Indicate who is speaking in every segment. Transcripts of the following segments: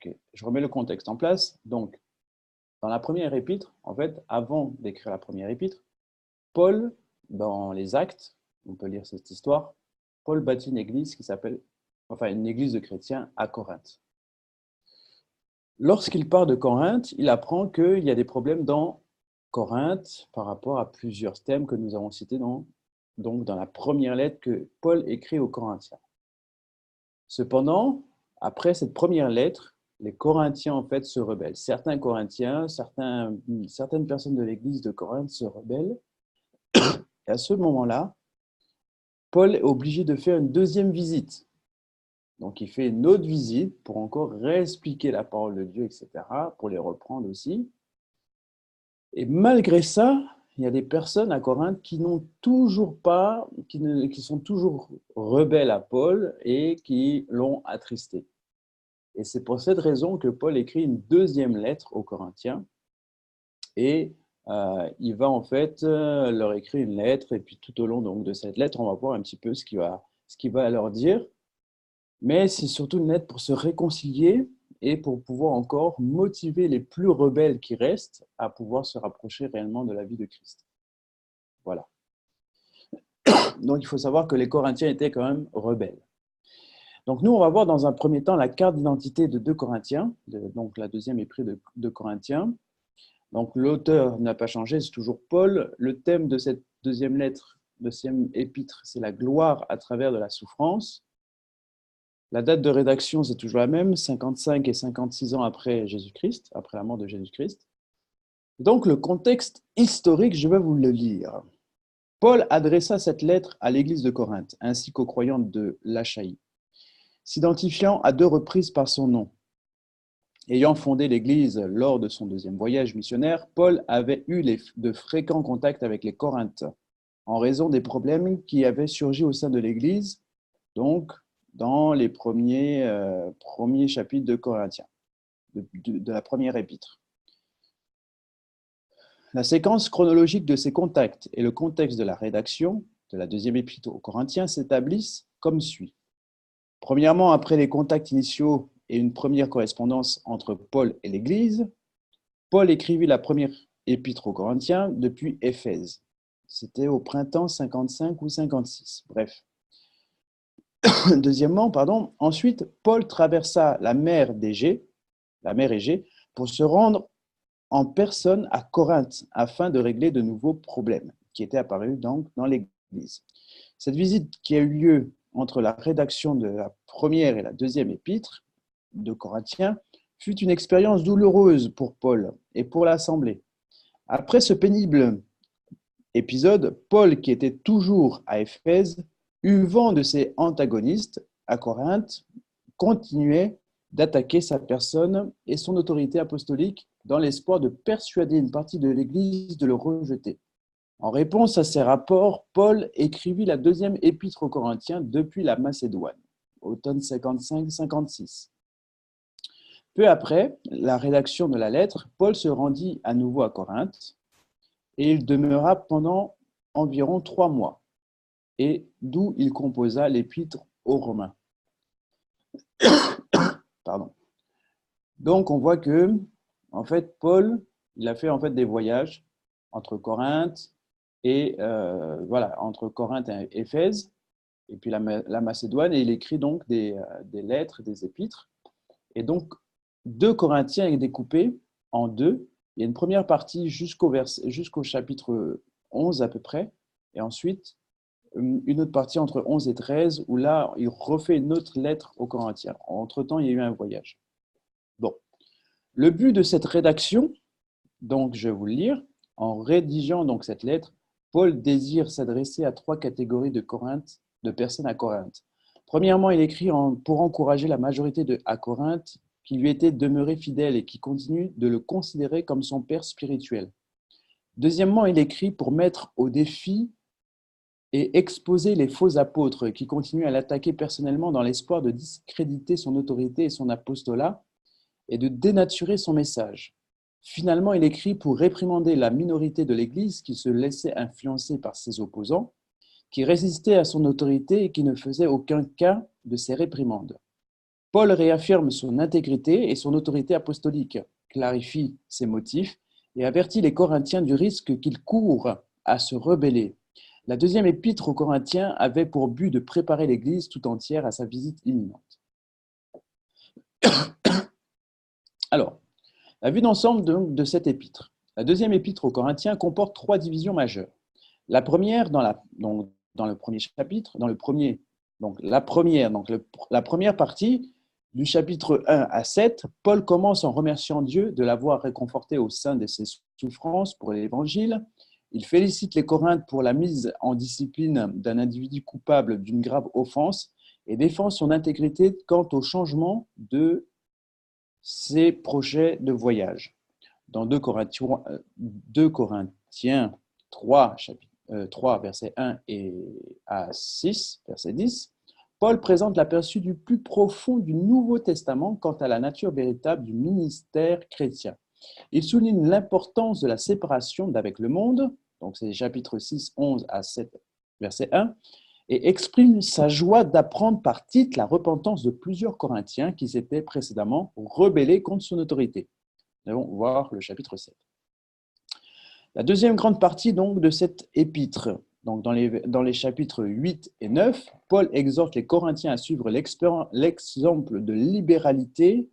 Speaker 1: Ok, je remets le contexte en place. Donc, dans la première épître, en fait, avant d'écrire la première épître, Paul, dans les Actes, on peut lire cette histoire, Paul bâtit une église qui s'appelle, enfin une église de chrétiens à Corinthe. Lorsqu'il part de Corinthe, il apprend qu'il y a des problèmes dans Corinthe par rapport à plusieurs thèmes que nous avons cités donc dans la première lettre que Paul écrit aux Corinthiens. Cependant, après cette première lettre, les Corinthiens en fait se rebellent. Certains Corinthiens, certaines personnes de l'église de Corinthe se rebellent. Et à ce moment-là, Paul est obligé de faire une deuxième visite. Donc, il fait une autre visite pour encore réexpliquer la parole de Dieu, etc., pour les reprendre aussi. Et malgré ça, il y a des personnes à Corinthe qui n'ont toujours pas, qui sont toujours rebelles à Paul et qui l'ont attristé. Et c'est pour cette raison que Paul écrit une deuxième lettre aux Corinthiens et il va en fait leur écrire une lettre et puis tout au long donc, de cette lettre, on va voir un petit peu ce qu'il va leur dire. Mais c'est surtout une lettre pour se réconcilier et pour pouvoir encore motiver les plus rebelles qui restent à pouvoir se rapprocher réellement de la vie de Christ. Voilà. Donc il faut savoir que les Corinthiens étaient quand même rebelles. Donc nous, on va voir dans un premier temps la carte d'identité de 2 Corinthiens, donc la deuxième épître de Corinthiens. Donc l'auteur n'a pas changé, c'est toujours Paul. Le thème de cette deuxième lettre, deuxième épître, c'est la gloire à travers de la souffrance. La date de rédaction, c'est toujours la même, 55 et 56 ans après Jésus-Christ, après la mort de Jésus-Christ. Donc le contexte historique, je vais vous le lire. Paul adressa cette lettre à l'église de Corinthe, ainsi qu'aux croyants de l'Achaïe, s'identifiant à 2 reprises par son nom. Ayant fondé l'église lors de son deuxième voyage missionnaire, Paul avait eu de fréquents contacts avec les Corinthiens, en raison des problèmes qui avaient surgi au sein de l'église, donc dans les premiers chapitres de Corinthiens, de la première épître. La séquence chronologique de ces contacts et le contexte de la rédaction de la deuxième épître aux Corinthiens s'établissent comme suit. Premièrement, après les contacts initiaux et une première correspondance entre Paul et l'Église, Paul écrivit la première épître aux Corinthiens depuis Éphèse. C'était au printemps 55 ou 56, bref. Deuxièmement, ensuite, Paul traversa la mer Égée, pour se rendre en personne à Corinthe afin de régler de nouveaux problèmes qui étaient apparus donc dans l'Église. Cette visite qui a eu lieu entre la rédaction de la première et la deuxième épître de Corinthiens fut une expérience douloureuse pour Paul et pour l'Assemblée. Après ce pénible épisode, Paul, qui était toujours à Éphèse, eut vent de ses antagonistes à Corinthe, continuait d'attaquer sa personne et son autorité apostolique dans l'espoir de persuader une partie de l'Église de le rejeter. En réponse à ces rapports, Paul écrivit la deuxième épître aux Corinthiens depuis la Macédoine, automne 55-56. Peu après la rédaction de la lettre, Paul se rendit à nouveau à Corinthe et il demeura pendant environ 3 mois, et d'où il composa l'épître aux Romains. Pardon. Donc on voit que, en fait, Paul, il a fait en fait des voyages entre Corinthe et entre Corinthe et Éphèse, et puis la Macédoine, et il écrit donc des lettres, des épîtres. Et donc, 2 Corinthiens est découpé en deux. Il y a une première partie jusqu'au chapitre 11 à peu près, et ensuite une autre partie entre 11 et 13, où là, il refait une autre lettre aux Corinthiens. Entre-temps, il y a eu un voyage. Bon. Le but de cette rédaction, donc je vais vous le lire, en rédigeant donc cette lettre, Paul désire s'adresser à 3 catégories de personnes à Corinthe. Premièrement, il écrit pour encourager la majorité à Corinthe qui lui était demeuré fidèle et qui continue de le considérer comme son père spirituel. Deuxièmement, il écrit pour mettre au défi et exposer les faux apôtres qui continuent à l'attaquer personnellement dans l'espoir de discréditer son autorité et son apostolat et de dénaturer son message. Finalement, il écrit pour réprimander la minorité de l'Église qui se laissait influencer par ses opposants, qui résistait à son autorité et qui ne faisait aucun cas de ses réprimandes. Paul réaffirme son intégrité et son autorité apostolique, clarifie ses motifs et avertit les Corinthiens du risque qu'ils courent à se rebeller. La deuxième épître aux Corinthiens avait pour but de préparer l'Église tout entière à sa visite imminente. Alors, la vue d'ensemble de cette épître. La deuxième épître aux Corinthiens comporte trois divisions majeures. La première, dans le premier chapitre, la première partie, du chapitre 1 à 7, Paul commence en remerciant Dieu de l'avoir réconforté au sein de ses souffrances pour l'Évangile. Il félicite les Corinthes pour la mise en discipline d'un individu coupable d'une grave offense et défend son intégrité quant au changement de ses projets de voyage. Dans 2 Corinthiens 3, versets 1 à 6, verset 10, Paul présente l'aperçu du plus profond du Nouveau Testament quant à la nature véritable du ministère chrétien. Il souligne l'importance de la séparation d'avec le monde, donc c'est chapitre 6, 11 à 7, verset 1, et exprime sa joie d'apprendre par Tite la repentance de plusieurs Corinthiens qui s'étaient précédemment rebellés contre son autorité. Nous allons voir le chapitre 7. La deuxième grande partie donc, de cette épître, donc dans les chapitres 8 et 9, Paul exhorte les Corinthiens à suivre l'exemple de libéralité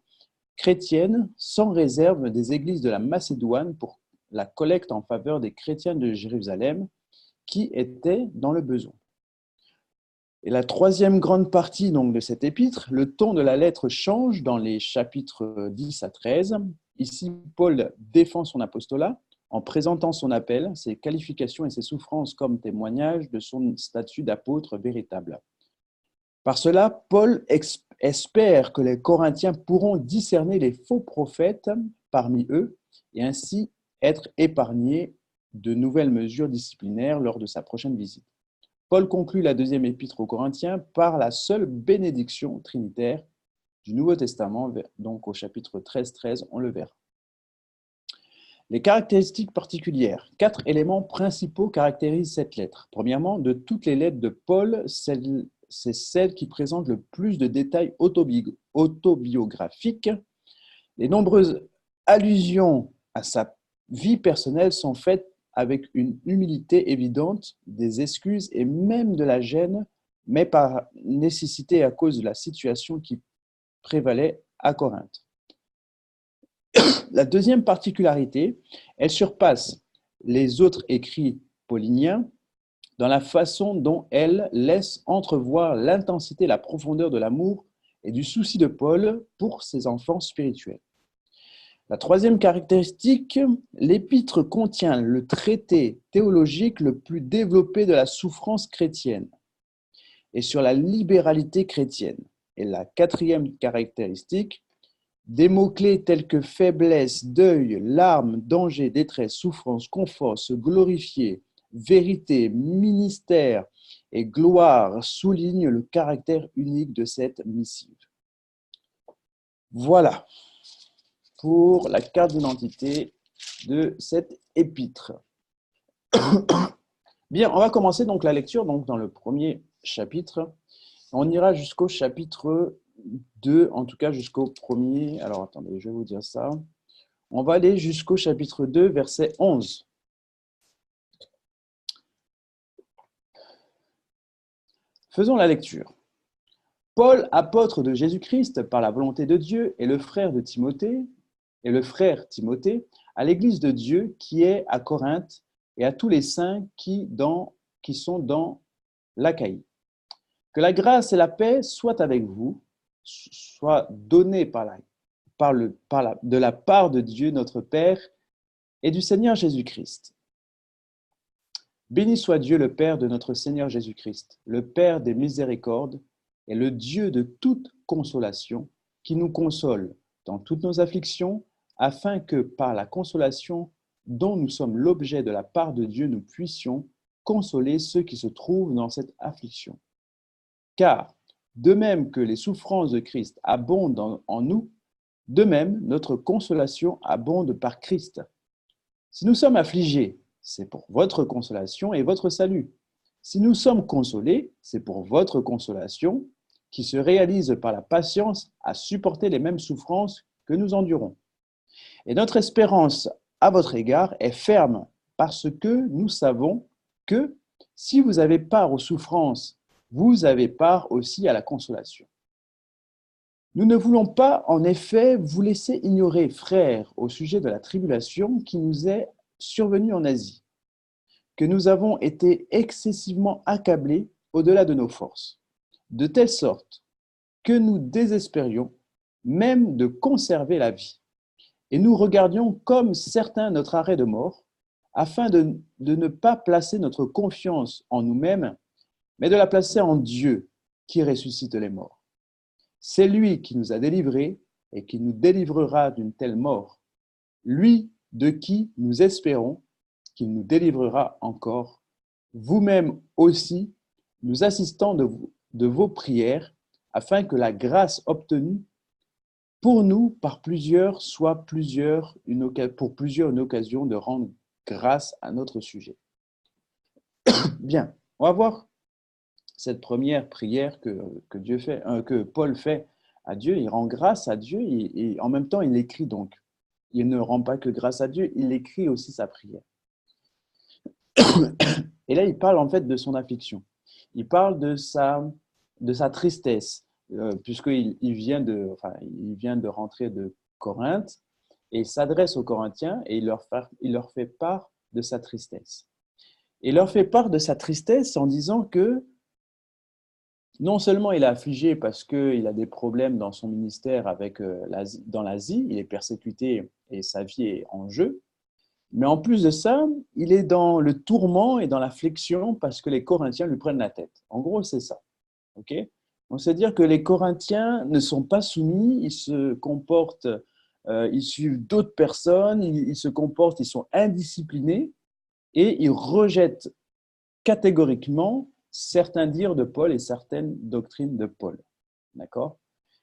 Speaker 1: chrétienne sans réserve des églises de la Macédoine pour la collecte en faveur des chrétiens de Jérusalem qui étaient dans le besoin. Et la troisième grande partie donc, de cette épître, le ton de la lettre change dans les chapitres 10 à 13. Ici, Paul défend son apostolat en présentant son appel, ses qualifications et ses souffrances comme témoignage de son statut d'apôtre véritable. Par cela, Paul espère que les Corinthiens pourront discerner les faux prophètes parmi eux et ainsi être épargnés de nouvelles mesures disciplinaires lors de sa prochaine visite. Paul conclut la deuxième épître aux Corinthiens par la seule bénédiction trinitaire du Nouveau Testament, donc au chapitre 13, on le verra. Les caractéristiques particulières. 4 éléments principaux caractérisent cette lettre. Premièrement, de toutes les lettres de Paul, c'est celle qui présente le plus de détails autobiographiques. Les nombreuses allusions à sa vie personnelle sont faites avec une humilité évidente, des excuses et même de la gêne, mais par nécessité à cause de la situation qui prévalait à Corinthe. La deuxième particularité, elle surpasse les autres écrits pauliniens dans la façon dont elle laisse entrevoir l'intensité, la profondeur de l'amour et du souci de Paul pour ses enfants spirituels. La troisième caractéristique, l'épître contient le traité théologique le plus développé de la souffrance chrétienne et sur la libéralité chrétienne. Et la quatrième caractéristique, des mots-clés tels que faiblesse, deuil, larmes, danger, détresse, souffrance, confort, se glorifier, vérité, ministère et gloire soulignent le caractère unique de cette missive. Voilà pour la carte d'identité de cette épître. Bien, on va commencer donc la lecture donc dans le premier chapitre. On ira jusqu'au chapitre 2, en tout cas jusqu'au premier. Alors attendez, je vais vous dire ça. On va aller jusqu'au chapitre 2, verset 11. Faisons la lecture. Paul, apôtre de Jésus-Christ par la volonté de Dieu, et le frère Timothée, à l'église de Dieu qui est à Corinthe et à tous les saints qui sont dans l'Achaïe. Que la grâce et la paix soient avec vous, soient données de la part de Dieu notre Père et du Seigneur Jésus-Christ. Béni soit Dieu le Père de notre Seigneur Jésus-Christ, le Père des miséricordes et le Dieu de toute consolation, qui nous console dans toutes nos afflictions, afin que par la consolation dont nous sommes l'objet de la part de Dieu, nous puissions consoler ceux qui se trouvent dans cette affliction. Car, de même que les souffrances de Christ abondent en nous, de même notre consolation abonde par Christ. Si nous sommes affligés, c'est pour votre consolation et votre salut. Si nous sommes consolés, c'est pour votre consolation qui se réalise par la patience à supporter les mêmes souffrances que nous endurons. Et notre espérance à votre égard est ferme parce que nous savons que si vous avez part aux souffrances, vous avez part aussi à la consolation. Nous ne voulons pas, en effet, vous laisser ignorer, frères, au sujet de la tribulation qui nous est survenue en Asie, que nous avons été excessivement accablés au-delà de nos forces, de telle sorte que nous désespérions même de conserver la vie. Et nous regardions comme certain notre arrêt de mort, afin de ne pas placer notre confiance en nous-mêmes, mais de la placer en Dieu qui ressuscite les morts. C'est lui qui nous a délivrés et qui nous délivrera d'une telle mort, lui de qui nous espérons qu'il nous délivrera encore, vous-même aussi, nous assistons de vos prières, afin que la grâce obtenue pour nous par plusieurs soit pour plusieurs une occasion de rendre grâce à notre sujet. Bien, on va voir cette première prière que Dieu fait, que Paul fait à Dieu. Il rend grâce à Dieu et en même temps il écrit donc. Il ne rend pas que grâce à Dieu, il écrit aussi sa prière. Et là, il parle en fait de son affliction. Il parle de sa tristesse, puisqu'il vient de rentrer de Corinthe et il s'adresse aux Corinthiens et il leur fait part de sa tristesse. Il leur fait part de sa tristesse en disant que non seulement il est affligé parce qu'il a des problèmes dans son ministère dans l'Asie, il est persécuté et sa vie est en jeu, mais en plus de ça, il est dans le tourment et dans l'affliction parce que les Corinthiens lui prennent la tête. En gros, c'est ça. Okay. Donc, c'est-à-dire que les Corinthiens ne sont pas soumis, ils se comportent, ils suivent d'autres personnes, ils se comportent, ils sont indisciplinés et ils rejettent catégoriquement certains dires de Paul et certaines doctrines de Paul. D'accord?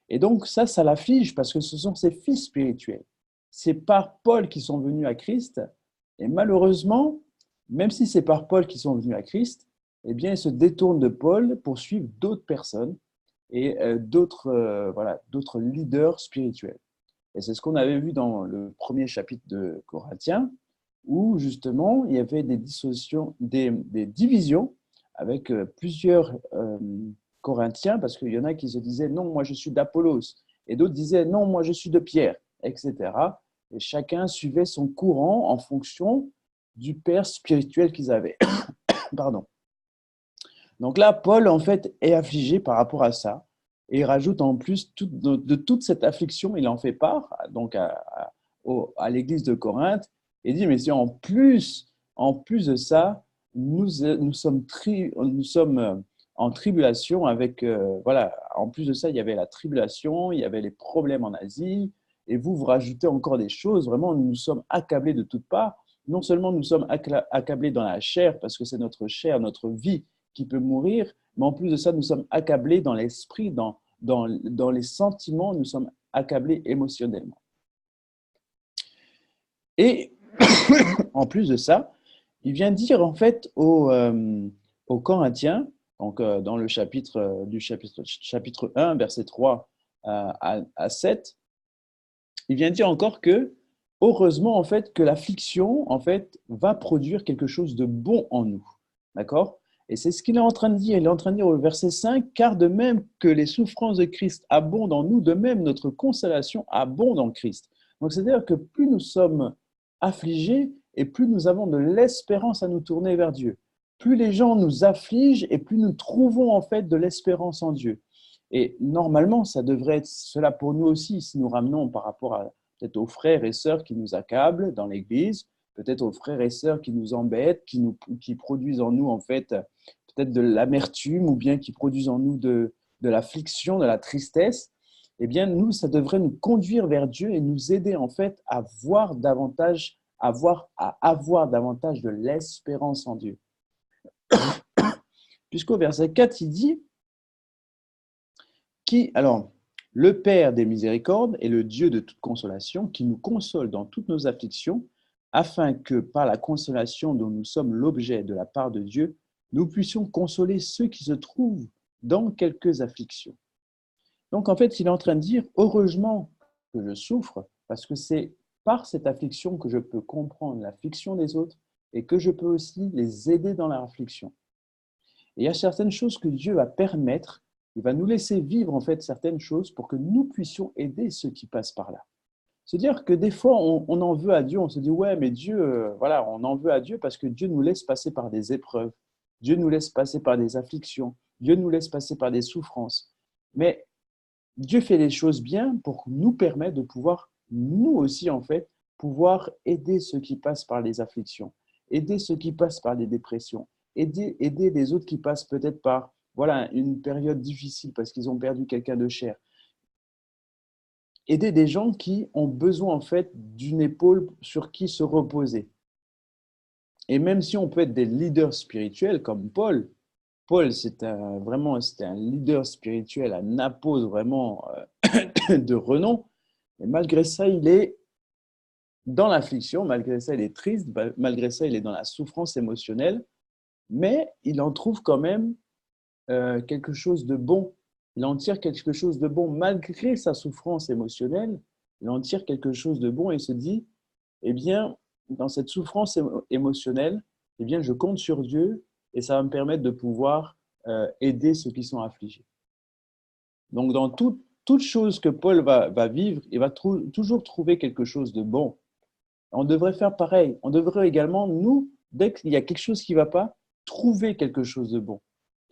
Speaker 1: Et donc, ça l'afflige parce que ce sont ses fils spirituels. C'est par Paul qu'ils sont venus à Christ. Et malheureusement, même si c'est par Paul qu'ils sont venus à Christ, eh bien, ils se détournent de Paul pour suivre d'autres personnes et d'autres leaders spirituels. Et c'est ce qu'on avait vu dans le premier chapitre de Corinthiens, où justement, il y avait des divisions avec plusieurs Corinthiens, parce qu'il y en a qui se disaient « non, moi je suis d'Apollos », et d'autres disaient « non, moi je suis de Pierre », etc. Et chacun suivait son courant en fonction du père spirituel qu'ils avaient. Pardon. Donc là, Paul, en fait, est affligé par rapport à ça. Et il rajoute en plus de toute cette affliction, il en fait part donc à l'église de Corinthe. Et dit, mais si en plus de ça, nous sommes en tribulation avec, en plus de ça, il y avait la tribulation, il y avait les problèmes en Asie, et vous rajoutez encore des choses, vraiment, nous sommes accablés de toutes parts. Non seulement nous sommes accablés dans la chair, parce que c'est notre chair, notre vie qui peut mourir, mais en plus de ça, nous sommes accablés dans l'esprit, dans les sentiments, nous sommes accablés émotionnellement. Et en plus de ça, il vient dire en fait aux Corinthiens, donc dans le chapitre 1, verset 3 à 7, il vient dire encore que heureusement en fait que l'affliction en fait va produire quelque chose de bon en nous. D'accord? Et c'est ce qu'il est en train de dire. Il est en train de dire au verset 5, car de même que les souffrances de Christ abondent en nous, de même notre consolation abonde en Christ. Donc c'est-à-dire que plus nous sommes affligés et plus nous avons de l'espérance à nous tourner vers Dieu. Plus les gens nous affligent et plus nous trouvons en fait de l'espérance en Dieu. Et normalement, ça devrait être cela pour nous aussi, si nous ramenons par rapport à peut-être aux frères et sœurs qui nous accablent dans l'Église, peut-être aux frères et sœurs qui nous embêtent, qui produisent en nous en fait peut-être de l'amertume ou bien qui produisent en nous de l'affliction, de la tristesse. Eh bien, nous, ça devrait nous conduire vers Dieu et nous aider en fait à avoir davantage de l'espérance en Dieu. Puisqu'au verset 4, il dit alors, le Père des miséricordes est le Dieu de toute consolation qui nous console dans toutes nos afflictions, afin que, par la consolation dont nous sommes l'objet de la part de Dieu, nous puissions consoler ceux qui se trouvent dans quelques afflictions. Donc, en fait, il est en train de dire, heureusement que je souffre, parce que c'est par cette affliction que je peux comprendre l'affliction des autres et que je peux aussi les aider dans leur affliction. Et il y a certaines choses que Dieu va permettre, il va nous laisser vivre en fait certaines choses pour que nous puissions aider ceux qui passent par là. C'est-à-dire que des fois, on en veut à Dieu, on se dit, ouais, mais Dieu, voilà, on en veut à Dieu parce que Dieu nous laisse passer par des épreuves, Dieu nous laisse passer par des afflictions, Dieu nous laisse passer par des souffrances. Mais Dieu fait les choses bien pour nous permettre de pouvoir, nous aussi, en fait, pouvoir aider ceux qui passent par les afflictions, aider ceux qui passent par des dépressions, aider les autres qui passent peut-être par voilà, une période difficile parce qu'ils ont perdu quelqu'un de cher. Aider des gens qui ont besoin, en fait, d'une épaule sur qui se reposer. Et même si on peut être des leaders spirituels comme Paul, Paul, c'était un leader spirituel, un apôtre vraiment de renom. Et malgré ça, il est dans l'affliction, malgré ça, il est triste, malgré ça, il est dans la souffrance émotionnelle, mais il en trouve quand même quelque chose de bon. Il en tire quelque chose de bon, malgré sa souffrance émotionnelle, il en tire quelque chose de bon et se dit, eh bien, dans cette souffrance émotionnelle, eh bien, je compte sur Dieu et ça va me permettre de pouvoir aider ceux qui sont affligés. Donc, dans toute chose que Paul va vivre, il va toujours trouver quelque chose de bon. On devrait faire pareil. On devrait également, nous, dès qu'il y a quelque chose qui ne va pas, trouver quelque chose de bon.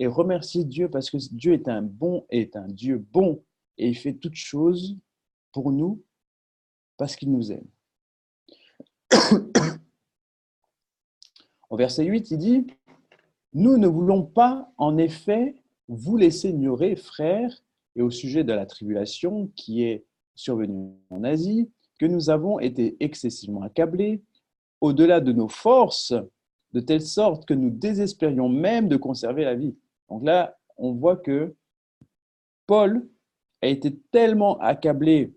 Speaker 1: Et remercier Dieu parce que Dieu est un Dieu bon et il fait toutes choses pour nous parce qu'il nous aime. Au verset 8, il dit, « Nous ne voulons pas, en effet, vous laisser ignorer, frères, et au sujet de la tribulation qui est survenue en Asie, que nous avons été excessivement accablés, au-delà de nos forces, de telle sorte que nous désespérions même de conserver la vie. » Donc là, on voit que Paul a été tellement accablé,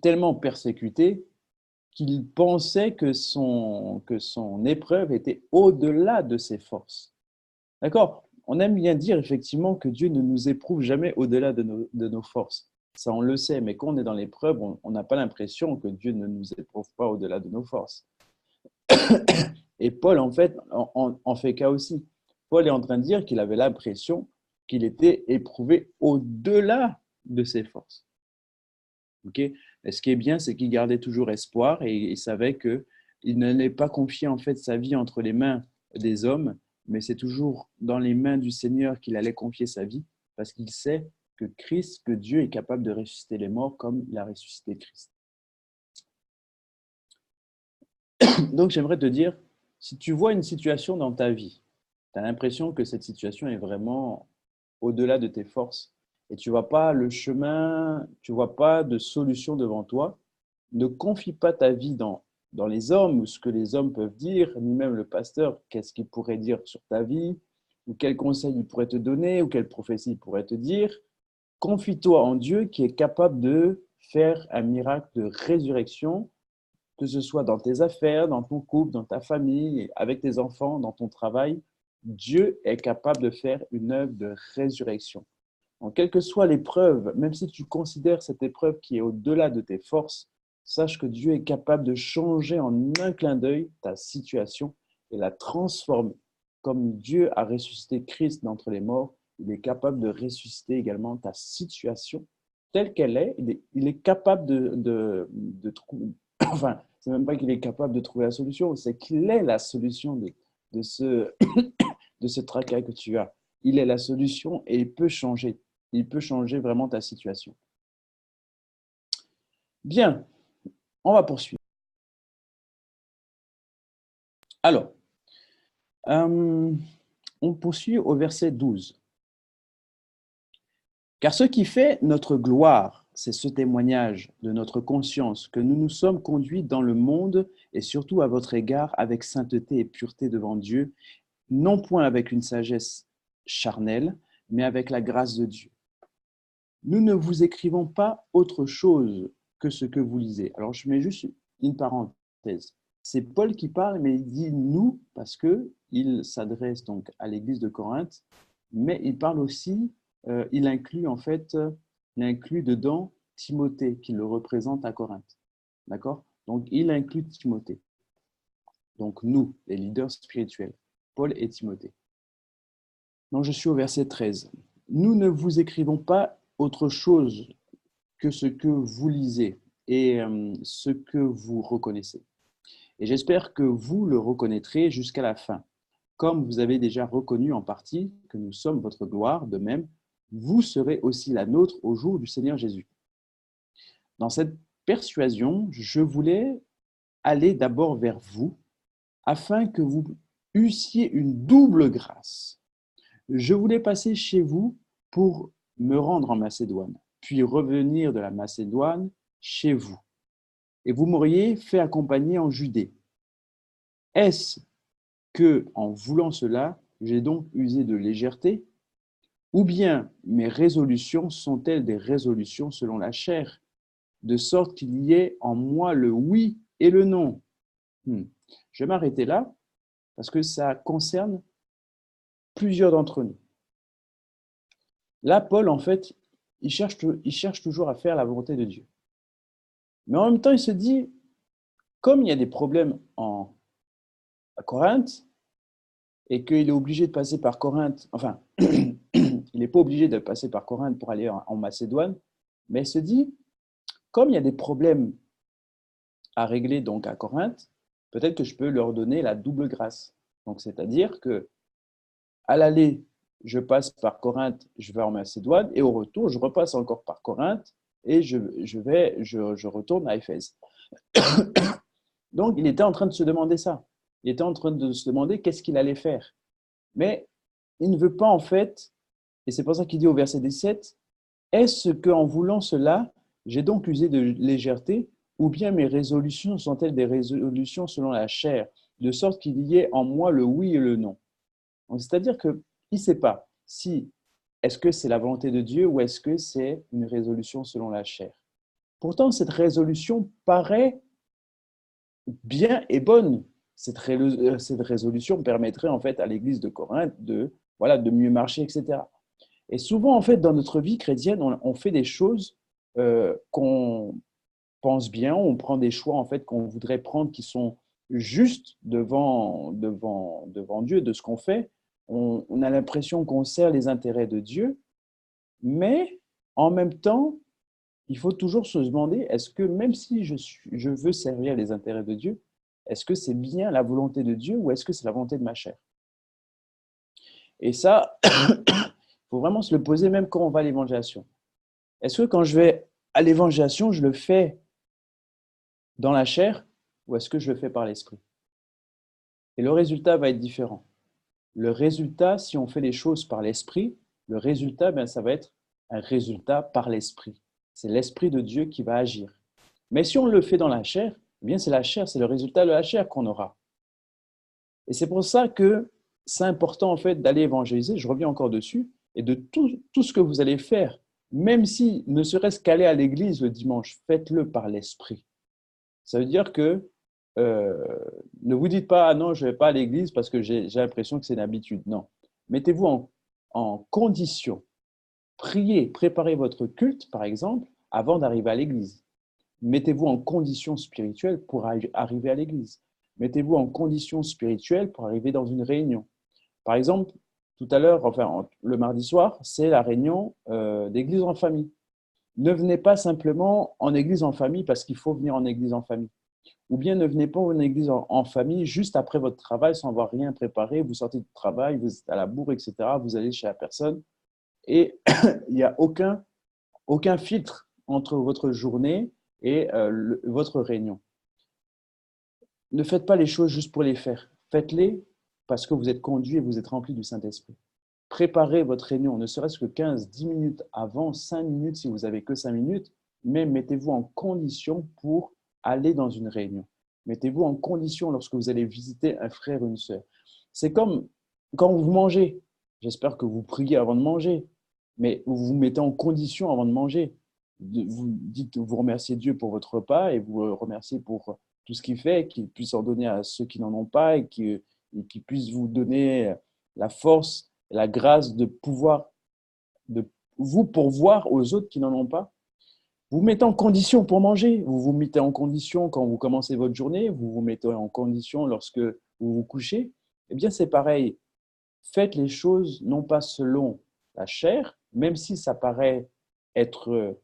Speaker 1: tellement persécuté, qu'il pensait que son épreuve était au-delà de ses forces. D'accord? On aime bien dire effectivement que Dieu ne nous éprouve jamais au-delà de nos forces. Ça, on le sait, mais quand on est dans l'épreuve, on n'a pas l'impression que Dieu ne nous éprouve pas au-delà de nos forces. Et Paul, en fait, en fait cas aussi. Paul est en train de dire qu'il avait l'impression qu'il était éprouvé au-delà de ses forces. Okay? Et ce qui est bien, c'est qu'il gardait toujours espoir et il savait qu'il n'allait pas confier en fait sa vie entre les mains des hommes, mais c'est toujours dans les mains du Seigneur qu'il allait confier sa vie parce qu'il sait que Dieu est capable de ressusciter les morts comme il a ressuscité Christ. Donc j'aimerais te dire, si tu vois une situation dans ta vie, tu as l'impression que cette situation est vraiment au-delà de tes forces et tu ne vois pas le chemin, tu ne vois pas de solution devant toi, ne confie pas ta vie dans les hommes ou ce que les hommes peuvent dire, ni même le pasteur, qu'est-ce qu'il pourrait dire sur ta vie, ou quel conseil il pourrait te donner, ou quelle prophétie il pourrait te dire. Confie-toi en Dieu qui est capable de faire un miracle de résurrection, que ce soit dans tes affaires, dans ton couple, dans ta famille, avec tes enfants, dans ton travail. Dieu est capable de faire une œuvre de résurrection. Donc, quelle que soit l'épreuve, même si tu considères cette épreuve qui est au-delà de tes forces, sache que Dieu est capable de changer en un clin d'œil ta situation et la transformer. Comme Dieu a ressuscité Christ d'entre les morts, il est capable de ressusciter également ta situation telle qu'elle est. Il est capable de trouver, enfin, c'est même pas qu'il est capable de trouver la solution, c'est qu'il est la solution de ce, de ce tracas que tu as. Il est la solution et il peut changer. Il peut changer vraiment ta situation. Bien, on va poursuivre. Alors, on poursuit au verset 12. Car ce qui fait notre gloire, c'est ce témoignage de notre conscience que nous nous sommes conduits dans le monde et surtout à votre égard avec sainteté et pureté devant Dieu, non point avec une sagesse charnelle, mais avec la grâce de Dieu. Nous ne vous écrivons pas autre chose que ce que vous lisez. Alors, je mets juste une parenthèse. C'est Paul qui parle, mais il dit nous parce qu'il s'adresse donc à l'église de Corinthe, mais il parle aussi, il inclut en fait inclut dedans Timothée, qui le représente à Corinthe. D'accord? Donc, il inclut Timothée. Donc, nous, les leaders spirituels, Paul et Timothée. Donc, je suis au verset 13. Nous ne vous écrivons pas autre chose que ce que vous lisez et ce que vous reconnaissez. Et j'espère que vous le reconnaîtrez jusqu'à la fin. Comme vous avez déjà reconnu en partie que nous sommes votre gloire, de même, vous serez aussi la nôtre au jour du Seigneur Jésus. Dans cette persuasion, je voulais aller d'abord vers vous, afin que vous eussiez une double grâce. Je voulais passer chez vous pour me rendre en Macédoine, puis revenir de la Macédoine chez vous. Et vous m'auriez fait accompagner en Judée. Est-ce que, en voulant cela, j'ai donc usé de légèreté? Ou bien mes résolutions sont-elles des résolutions selon la chair, de sorte qu'il y ait en moi le oui et le non? Je vais m'arrêter là parce que ça concerne plusieurs d'entre nous. Là, Paul, en fait, il cherche toujours à faire la volonté de Dieu. Mais en même temps, il se dit, comme il y a des problèmes à Corinthe, et qu'il est obligé de passer par Corinthe, enfin, il n'est pas obligé de passer par Corinthe pour aller en Macédoine, mais il se dit, comme il y a des problèmes à régler donc à Corinthe, peut-être que je peux leur donner la double grâce. Donc, c'est-à-dire que à l'aller, je passe par Corinthe, je vais en Macédoine, et au retour, je repasse encore par Corinthe et je retourne à Éphèse. Donc, il était en train de se demander ça. Il était en train de se demander qu'est-ce qu'il allait faire. Mais il ne veut pas, en fait, et c'est pour ça qu'il dit au verset 17, est-ce qu'en voulant cela, j'ai donc usé de légèreté, ou bien mes résolutions sont-elles des résolutions selon la chair, de sorte qu'il y ait en moi le oui et le non? C'est-à-dire qu'il ne sait pas si est-ce que c'est la volonté de Dieu ou est-ce que c'est une résolution selon la chair. Pourtant, cette résolution paraît bien et bonne. Cette résolution permettrait en fait à l'Église de Corinthe de mieux marcher, etc. Et souvent, en fait, dans notre vie chrétienne, on fait des choses qu'on pense bien, on prend des choix en fait qu'on voudrait prendre qui sont justes devant Dieu de ce qu'on fait. On a l'impression qu'on sert les intérêts de Dieu, mais en même temps, il faut toujours se demander, est-ce que même si je veux servir les intérêts de Dieu, est-ce que c'est bien la volonté de Dieu ou est-ce que c'est la volonté de ma chair? Et ça, il faut vraiment se le poser même quand on va à l'évangélisation. Est-ce que quand je vais à l'évangélisation, je le fais dans la chair ou est-ce que je le fais par l'esprit? Et le résultat va être différent. Le résultat, si on fait les choses par l'esprit, le résultat, ça va être un résultat par l'esprit. C'est l'esprit de Dieu qui va agir. Mais si on le fait dans la chair, c'est la chair, c'est le résultat de la chair qu'on aura. Et c'est pour ça que c'est important en fait d'aller évangéliser, je reviens encore dessus, et de tout ce que vous allez faire, même si ne serait-ce qu'aller à l'église le dimanche, faites-le par l'esprit. Ça veut dire que ne vous dites pas, ah non, je ne vais pas à l'église parce que j'ai l'impression que c'est une habitude. Non. Mettez-vous en condition. Priez, préparez votre culte, par exemple, avant d'arriver à l'église. Mettez-vous en condition spirituelle pour arriver à l'église. Mettez-vous en condition spirituelle pour arriver dans une réunion. Par exemple, tout à l'heure, enfin, le mardi soir, c'est la réunion d'église en famille. Ne venez pas simplement en église en famille parce qu'il faut venir en église en famille. Ou bien ne venez pas en église en famille juste après votre travail sans avoir rien préparé. Vous sortez du travail, vous êtes à la bourre, etc. Vous allez chez la personne et il n'y a aucun filtre entre votre journée et votre réunion. Ne faites pas les choses juste pour les faire. Faites-les parce que vous êtes conduit et vous êtes rempli du Saint-Esprit. Préparez votre réunion, ne serait-ce que 15-10 minutes avant, 5 minutes si vous n'avez que 5 minutes, mais mettez-vous en condition pour aller dans une réunion. Mettez-vous en condition lorsque vous allez visiter un frère ou une sœur. C'est comme quand vous mangez. J'espère que vous priez avant de manger, mais vous vous mettez en condition avant de manger. Vous remerciez Dieu pour votre repas et vous remerciez pour tout ce qu'il fait, qu'il puisse en donner à ceux qui n'en ont pas et qu'il puisse vous donner la force et la grâce de vous pourvoir aux autres qui n'en ont pas? Vous vous mettez en condition pour manger, vous vous mettez en condition quand vous commencez votre journée, vous vous mettez en condition lorsque vous vous couchez. Eh bien, c'est pareil. Faites les choses non pas selon la chair, même si ça paraît être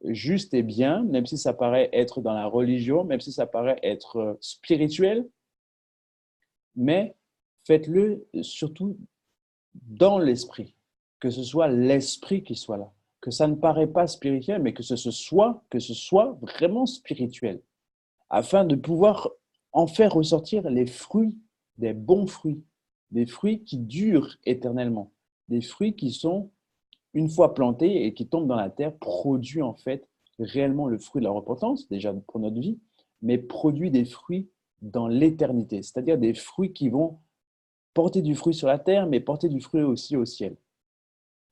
Speaker 1: juste et bien, même si ça paraît être dans la religion, même si ça paraît être spirituel, mais faites-le surtout dans l'esprit, que ce soit l'esprit qui soit là, que ça ne paraît pas spirituel, mais que ce soit vraiment spirituel, afin de pouvoir en faire ressortir les fruits, des bons fruits, des fruits qui durent éternellement, des fruits qui sont, une fois plantés et qui tombent dans la terre, produit en fait réellement le fruit de la repentance, déjà pour notre vie, mais produit des fruits dans l'éternité, c'est-à-dire des fruits qui vont porter du fruit sur la terre, mais porter du fruit aussi au ciel.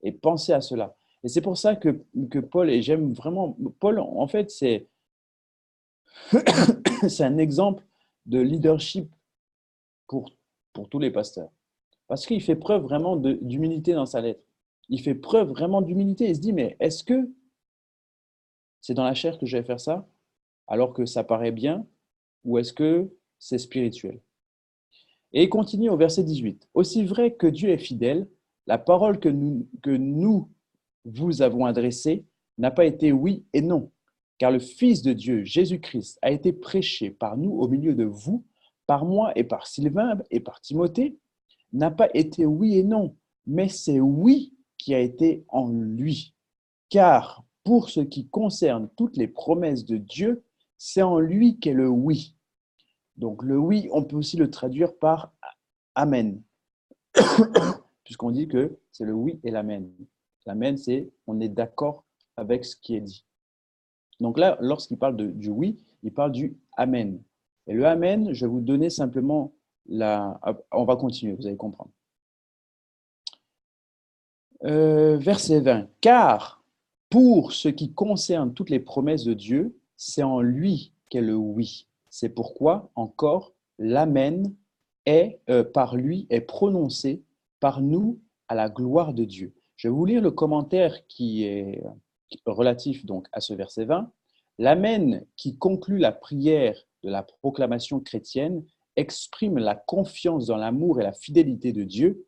Speaker 1: Et pensez à cela. Et c'est pour ça que Paul, et j'aime vraiment, Paul, en fait, c'est un exemple de leadership pour, pour tous les pasteurs. Parce qu'il fait preuve vraiment d'humilité dans sa lettre. Il fait preuve vraiment d'humilité. Il se dit, mais est-ce que c'est dans la chair que je vais faire ça, alors que ça paraît bien, ou est-ce que c'est spirituel? Et il continue au verset 18. Aussi vrai que Dieu est fidèle, la parole que nous vous avons adressée n'a pas été oui et non, car le Fils de Dieu, Jésus-Christ, a été prêché par nous au milieu de vous, par moi et par Sylvain et par Timothée, n'a pas été oui et non, mais c'est oui qui a été en lui. Car pour ce qui concerne toutes les promesses de Dieu, c'est en lui qu'est le oui. Donc le oui, on peut aussi le traduire par Amen, puisqu'on dit que c'est le oui et l'amen. L'amen, c'est on est d'accord avec ce qui est dit. Donc là, lorsqu'il parle du oui, il parle du Amen. Et le Amen, je vais vous donner simplement on va continuer, vous allez comprendre. Verset 20. Car pour ce qui concerne toutes les promesses de Dieu, c'est en lui qu'est le oui. C'est pourquoi encore l'Amen par lui est prononcé par nous à la gloire de Dieu. Je vais vous lire le commentaire qui est relatif donc à ce verset 20. L'Amen qui conclut la prière de la proclamation chrétienne exprime la confiance dans l'amour et la fidélité de Dieu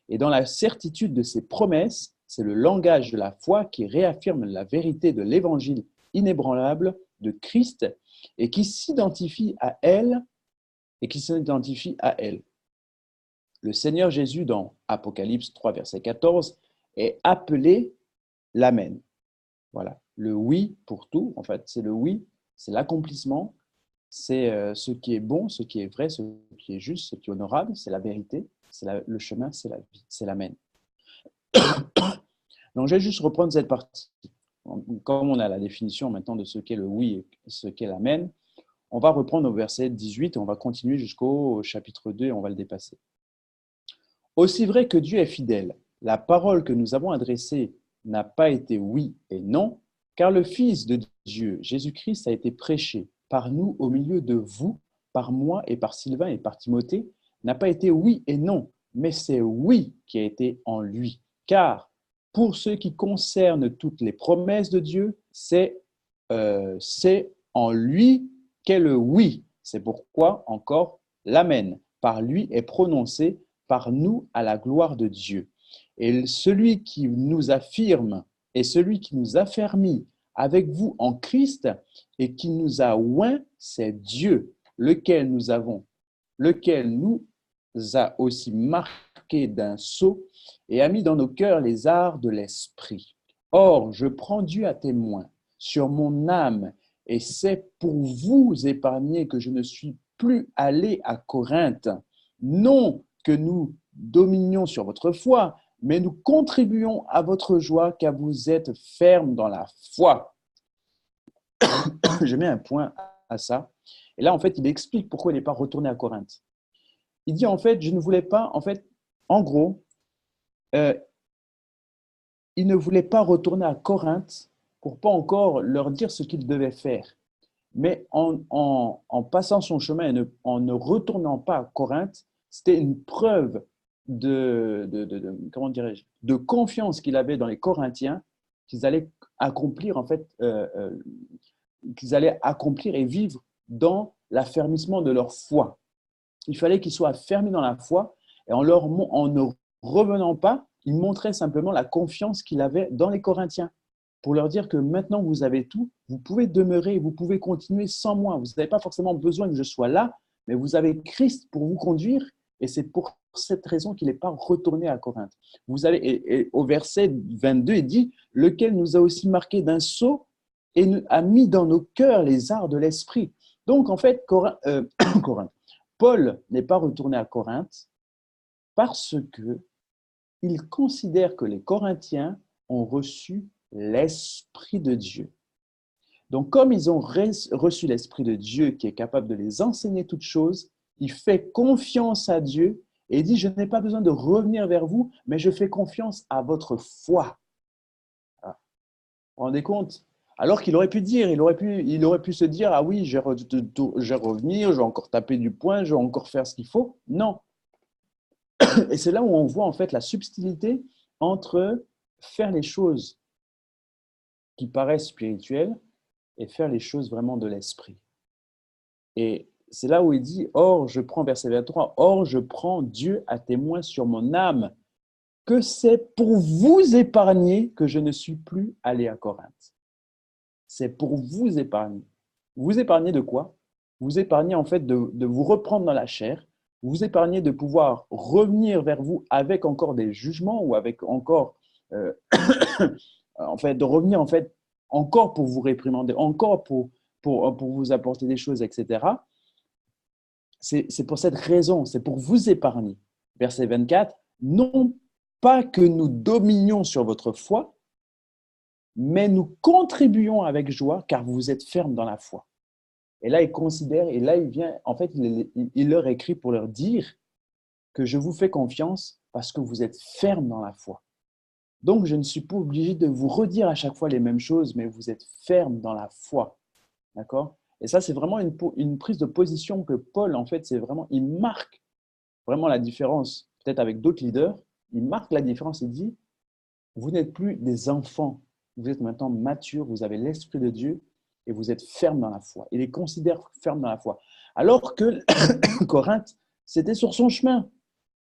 Speaker 1: et dans la certitude de ses promesses. C'est le langage de la foi qui réaffirme la vérité de l'évangile inébranlable de Christ et qui s'identifie à elle Le Seigneur Jésus, dans Apocalypse 3, verset 14, est appelé l'Amen. Voilà, le oui pour tout, en fait, c'est le oui, c'est l'accomplissement, c'est ce qui est bon, ce qui est vrai, ce qui est juste, ce qui est honorable, c'est la vérité, c'est le chemin, c'est la vie, c'est l'Amen. Donc, je vais juste reprendre cette partie. Comme on a la définition maintenant de ce qu'est le oui et ce qu'est l'Amen, on va reprendre au verset 18 et on va continuer jusqu'au chapitre 2 et on va le dépasser. Aussi vrai que Dieu est fidèle, la parole que nous avons adressée n'a pas été oui et non, car le Fils de Dieu, Jésus-Christ, a été prêché par nous au milieu de vous, par moi et par Sylvain et par Timothée, n'a pas été oui et non, mais c'est oui qui a été en lui. Car pour ce qui concerne toutes les promesses de Dieu, c'est en lui qu'est le oui. C'est pourquoi encore l'Amen par lui est prononcé par nous à la gloire de Dieu. Et celui qui nous affirme et celui qui nous affermit avec vous en Christ et qui nous a oints, c'est Dieu, lequel nous a aussi marqué d'un sceau et a mis dans nos cœurs les arts de l'esprit. Or, je prends Dieu à témoin sur mon âme, et c'est pour vous épargner que je ne suis plus allé à Corinthe. Non que nous dominions sur votre foi, mais nous contribuons à votre joie car vous êtes fermes dans la foi. Je mets un point à ça. Et là, en fait, il explique pourquoi il n'est pas retourné à Corinthe. Il dit, en fait, je ne voulais pas, en fait, en gros, il ne voulait pas retourner à Corinthe pour pas encore leur dire ce qu'il devait faire. Mais en passant son chemin et en ne retournant pas à Corinthe, c'était une preuve comment dirais-je, de confiance qu'il avait dans les Corinthiens qu'ils allaient accomplir, en fait, qu'ils allaient accomplir et vivre dans l'affermissement de leur foi. Il fallait qu'ils soient affermis dans la foi et en ne revenant pas, il montrait simplement la confiance qu'il avait dans les Corinthiens pour leur dire que maintenant vous avez tout, vous pouvez demeurer, vous pouvez continuer sans moi. Vous n'avez pas forcément besoin que je sois là, mais vous avez Christ pour vous conduire et c'est pour cette raison qu'il n'est pas retourné à Corinthe. Vous avez, et au verset 22, il dit « Lequel nous a aussi marqué d'un sceau et a mis dans nos cœurs les arts de l'esprit. » Donc en fait, Paul n'est pas retourné à Corinthe parce qu'il considère que les Corinthiens ont reçu l'Esprit de Dieu. Donc, comme ils ont reçu l'Esprit de Dieu qui est capable de les enseigner toutes choses, il fait confiance à Dieu et dit « Je n'ai pas besoin de revenir vers vous, mais je fais confiance à votre foi. » Vous vous rendez compte? Alors qu'il aurait pu dire, il aurait pu se dire « Ah oui, je vais revenir, je vais encore taper du poing, je vais encore faire ce qu'il faut. » Non. Et c'est là où on voit en fait la subtilité entre faire les choses qui paraissent spirituelles et faire les choses vraiment de l'esprit. Et c'est là où il dit, or, je prends, verset 23, or, je prends Dieu à témoin sur mon âme, que c'est pour vous épargner que je ne suis plus allé à Corinthe. C'est pour vous épargner. Vous épargner de quoi? Vous épargner en fait de vous reprendre dans la chair, vous épargner de pouvoir revenir vers vous avec encore des jugements ou avec encore, en fait, de revenir en fait encore pour vous réprimander, encore pour vous apporter des choses, etc. C'est pour cette raison, c'est pour vous épargner. Verset 24, non pas que nous dominions sur votre foi, mais nous contribuons avec joie car vous êtes fermes dans la foi. Et là, il considère, et là, il vient, en fait, il leur écrit pour leur dire que je vous fais confiance parce que vous êtes fermes dans la foi. Donc, je ne suis pas obligé de vous redire à chaque fois les mêmes choses, mais vous êtes fermes dans la foi. D'accord? Et ça, c'est vraiment une prise de position que Paul, en fait, c'est vraiment, il marque vraiment la différence, peut-être avec d'autres leaders, il marque la différence, il dit, vous n'êtes plus des enfants, vous êtes maintenant matures, vous avez l'Esprit de Dieu et vous êtes fermes dans la foi. Il les considère fermes dans la foi. Alors que Corinthe, c'était sur son chemin.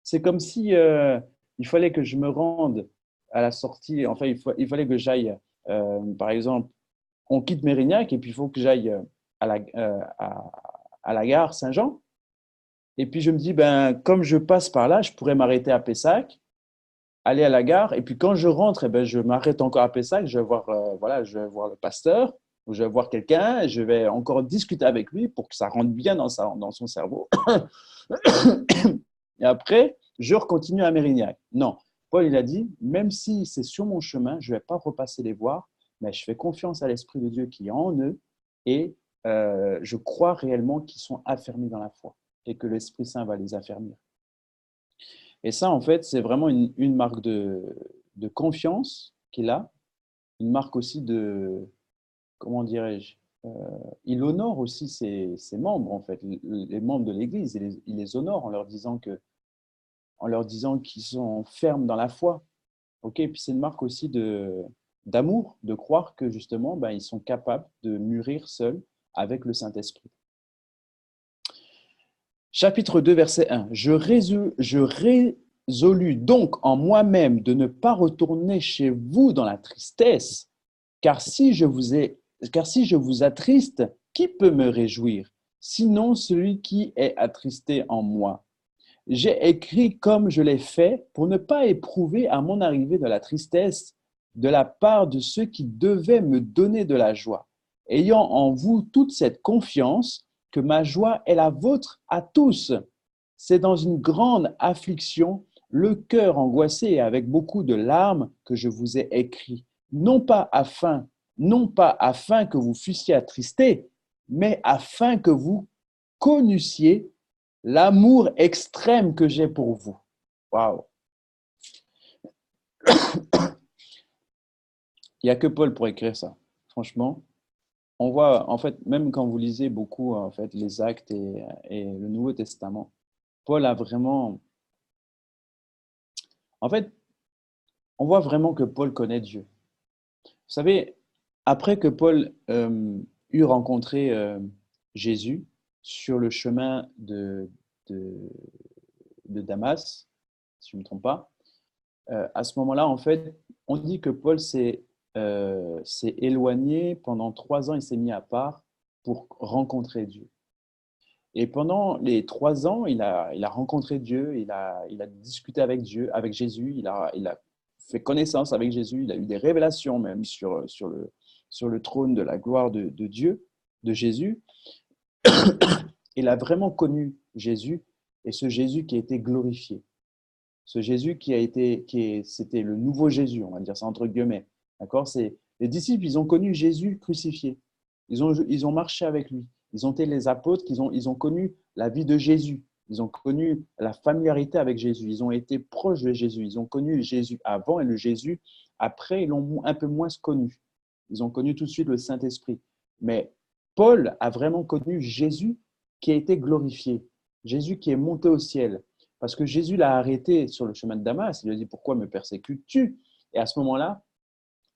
Speaker 1: C'est comme si il fallait que je me rende à la sortie, enfin, il fallait que j'aille, par exemple, on quitte Mérignac et puis il faut que j'aille à la gare Saint-Jean. Et puis je me dis, ben, comme je passe par là, je pourrais m'arrêter à Pessac, aller à la gare. Et puis quand je rentre, eh ben, je m'arrête encore à Pessac. Je vais voir, voilà, je vais voir le pasteur ou je vais voir quelqu'un. Je vais encore discuter avec lui pour que ça rentre bien dans son cerveau. Et après, je continue à Mérignac. Non, Paul, il a dit, même si c'est sur mon chemin, je ne vais pas repasser les voir, mais je fais confiance à l'Esprit de Dieu qui est en eux et je crois réellement qu'ils sont affermis dans la foi et que l'Esprit Saint va les affermir. Et ça, en fait, c'est vraiment une marque de confiance qu'il a, une marque aussi de, comment dirais-je, il honore aussi ses membres, en fait, les membres de l'Église, il les honore en leur disant qu'ils sont fermes dans la foi. Okay, et puis c'est une marque aussi d'amour, de croire que justement, ben, ils sont capables de mûrir seuls avec le Saint-Esprit. Chapitre 2, verset 1. Je résolus donc en moi-même de ne pas retourner chez vous dans la tristesse, car si je vous attriste, qui peut me réjouir, sinon celui qui est attristé en moi? J'ai écrit comme je l'ai fait pour ne pas éprouver à mon arrivée de la tristesse de la part de ceux qui devaient me donner de la joie, ayant en vous toute cette confiance que ma joie est la vôtre à tous. C'est dans une grande affliction, le cœur angoissé et avec beaucoup de larmes que je vous ai écrit, non pas afin que vous fussiez attristés, mais afin que vous connussiez l'amour extrême que j'ai pour vous. Waouh! Il n'y a que Paul pour écrire ça. Franchement, on voit, en fait, même quand vous lisez beaucoup, en fait, les Actes et le Nouveau Testament, Paul a vraiment… En fait, on voit vraiment que Paul connaît Dieu. savez, après que Paul eut rencontré Jésus sur le chemin de, de Damas, si je ne me trompe pas, à ce moment-là, en fait, on dit que Paul s'est éloigné pendant 3 ans, il s'est mis à part pour rencontrer Dieu. Et pendant les 3 ans, il a rencontré Dieu, il a discuté avec Dieu, avec Jésus, il a fait connaissance avec Jésus, il a eu des révélations même sur le trône de la gloire de Dieu, de Jésus. Il a vraiment connu Jésus et ce Jésus qui a été glorifié. Ce Jésus c'était le nouveau Jésus, on va dire ça entre guillemets. D'accord? Les disciples, ils ont connu Jésus crucifié. Ils ont marché avec lui. Ils ont été les apôtres, ils ont connu la vie de Jésus. Ils ont connu la familiarité avec Jésus. Ils ont été proches de Jésus. Ils ont connu Jésus avant et le Jésus après, ils l'ont un peu moins connu. Ils ont connu tout de suite le Saint-Esprit. Mais Paul a vraiment connu Jésus qui a été glorifié. Jésus qui est monté au ciel. Parce que Jésus l'a arrêté sur le chemin de Damas. Il lui a dit, pourquoi me persécutes-tu? Et à ce moment-là,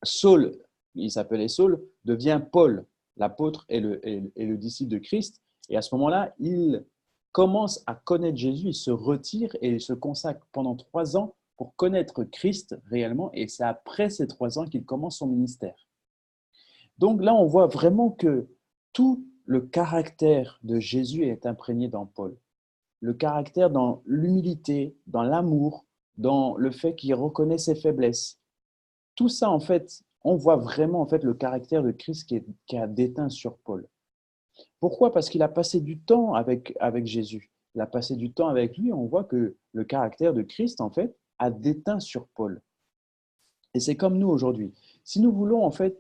Speaker 1: Saul, il s'appelait Saul, devient Paul, l'apôtre et le disciple de Christ. Et à ce moment-là, il commence à connaître Jésus, il se retire et il se consacre pendant 3 ans pour connaître Christ réellement. Et c'est après ces 3 ans qu'il commence son ministère. Donc là, on voit vraiment que tout le caractère de Jésus est imprégné dans Paul. Le caractère dans l'humilité, dans l'amour, dans le fait qu'il reconnaît ses faiblesses. Tout ça, en fait, on voit vraiment en fait le caractère de Christ qui a déteint sur Paul. Pourquoi? Parce qu'il a passé du temps avec Jésus. Il a passé du temps avec lui. On voit que le caractère de Christ, en fait, a déteint sur Paul. Et c'est comme nous aujourd'hui. Si nous voulons, en fait,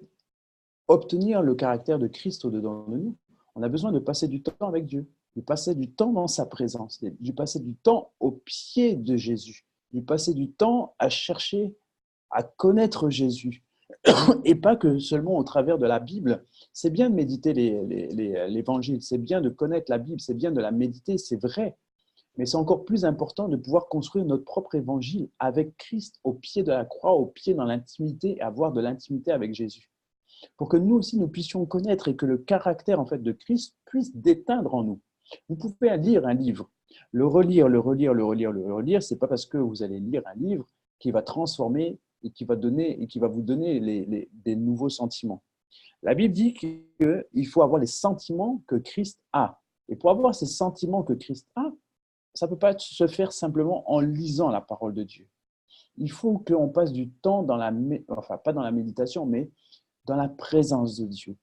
Speaker 1: obtenir le caractère de Christ au-dedans de nous, on a besoin de passer du temps avec Dieu, de passer du temps dans sa présence, de passer du temps au pied de Jésus, de passer du temps à chercher à connaître Jésus. Et pas que seulement au travers de la Bible. C'est bien de méditer l'Évangile, c'est bien de connaître la Bible, c'est bien de la méditer, c'est vrai. Mais c'est encore plus important de pouvoir construire notre propre Évangile avec Christ au pied de la croix, au pied dans l'intimité, et avoir de l'intimité avec Jésus. Pour que nous aussi, nous puissions connaître et que le caractère en fait, de Christ puisse déteindre en nous. Vous pouvez lire un livre, le relire, le relire, le relire, le relire. Ce n'est pas parce que vous allez lire un livre qui va transformer et qui va vous donner des nouveaux sentiments. La Bible dit qu'il faut avoir les sentiments que Christ a. Et pour avoir ces sentiments que Christ a, ça ne peut pas se faire simplement en lisant la parole de Dieu. Il faut qu'on passe du temps enfin pas dans la méditation, mais dans la présence de Dieu.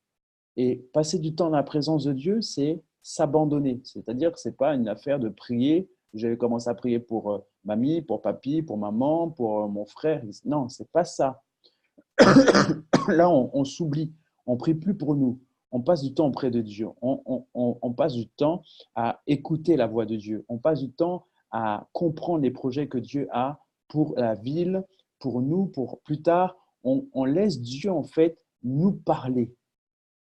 Speaker 1: Et passer du temps dans la présence de Dieu, c'est s'abandonner. C'est-à-dire que ce n'est pas une affaire de prier. Je vais commencer à prier pour mamie, pour papy, pour maman, pour mon frère. Non, ce n'est pas ça. Là, on s'oublie. On ne prie plus pour nous. On passe du temps auprès de Dieu. On passe du temps à écouter la voix de Dieu. On passe du temps à comprendre les projets que Dieu a pour la ville, pour nous, pour plus tard. On laisse Dieu, en fait, nous parler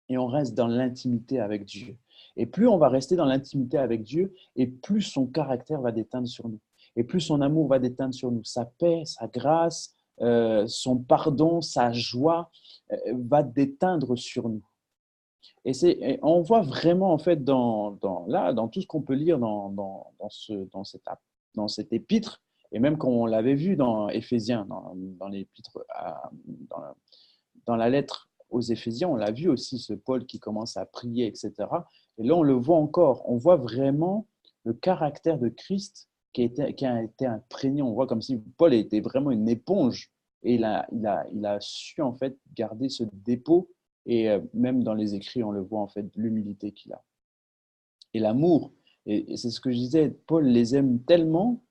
Speaker 1: et on reste dans l'intimité avec Dieu. Et plus on va rester dans l'intimité avec Dieu, et plus son caractère va déteindre sur nous. Et plus son amour va déteindre sur nous. Sa paix, sa grâce, son pardon, sa joie va déteindre sur nous. Et on voit vraiment, en fait, dans tout ce qu'on peut lire dans cet épître, et même quand on l'avait vu dans Éphésiens, dans l'épître, dans la lettre aux Éphésiens, on l'a vu aussi, ce Paul qui commence à prier, etc. Et là, on le voit encore. On voit vraiment le caractère de Christ qui a été imprégné. On voit comme si Paul était vraiment une éponge. Et il a su, en fait, garder ce dépôt. Et même dans les écrits, on le voit, en fait, l'humilité qu'il a. Et l'amour. Et c'est ce que je disais, Paul les aime tellement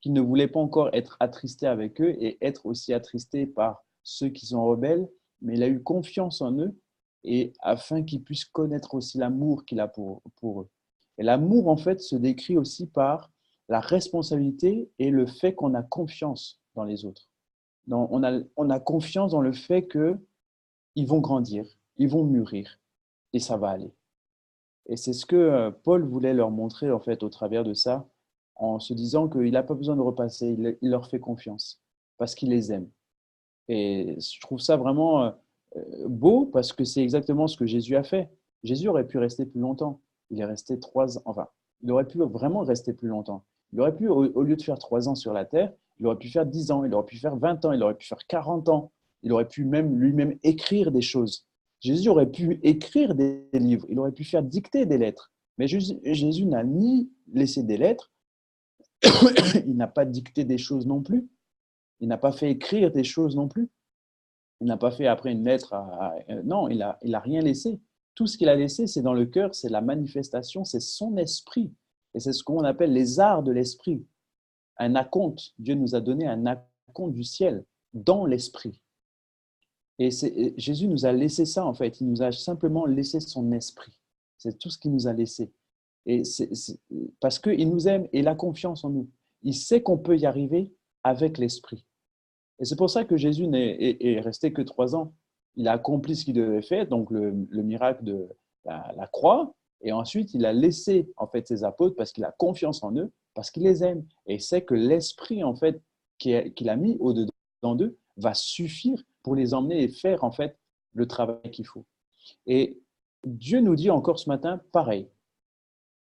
Speaker 1: qu'il ne voulait pas encore être attristé avec eux et être aussi attristé par ceux qui sont rebelles, mais il a eu confiance en eux et afin qu'ils puissent connaître aussi l'amour qu'il a pour eux. Et l'amour, en fait, se décrit aussi par la responsabilité et le fait qu'on a confiance dans les autres. On a confiance dans le fait qu'ils vont grandir, ils vont mûrir et ça va aller. Et c'est ce que Paul voulait leur montrer, en fait, au travers de ça, en se disant qu'il n'a pas besoin de repasser, il leur fait confiance parce qu'il les aime. Et je trouve ça vraiment beau parce que c'est exactement ce que Jésus a fait. Jésus aurait pu rester plus longtemps. Il est resté 3 ans, enfin, il aurait pu vraiment rester plus longtemps. Il aurait pu, au lieu de faire 3 ans sur la terre, il aurait pu faire 10 ans, il aurait pu faire 20 ans, il aurait pu faire 40 ans. Il aurait pu même lui-même écrire des choses. Jésus aurait pu écrire des livres, il aurait pu faire dicter des lettres. Mais Jésus n'a ni laissé des lettres, il n'a pas dicté des choses non plus, il n'a pas fait écrire des choses non plus. Il n'a pas fait après une lettre non, il a rien laissé. Tout ce qu'il a laissé, c'est dans le cœur, c'est la manifestation, c'est son esprit. Et c'est ce qu'on appelle les arts de l'esprit. Un acompte. Dieu nous a donné un acompte du ciel dans l'esprit. Et Jésus nous a laissé ça, en fait. Il nous a simplement laissé son esprit. C'est tout ce qu'il nous a laissé. Et parce qu'il nous aime et il a confiance en nous. Il sait qu'on peut y arriver avec l'esprit. Et c'est pour ça que Jésus est resté que 3 ans. Il a accompli ce qu'il devait faire, donc le miracle de la croix, et ensuite il a laissé en fait ses apôtres parce qu'il a confiance en eux, parce qu'il les aime, et il sait que l'esprit en fait qu'il a mis au-dedans d'eux va suffire pour les emmener et faire en fait le travail qu'il faut. Et Dieu nous dit encore ce matin, pareil,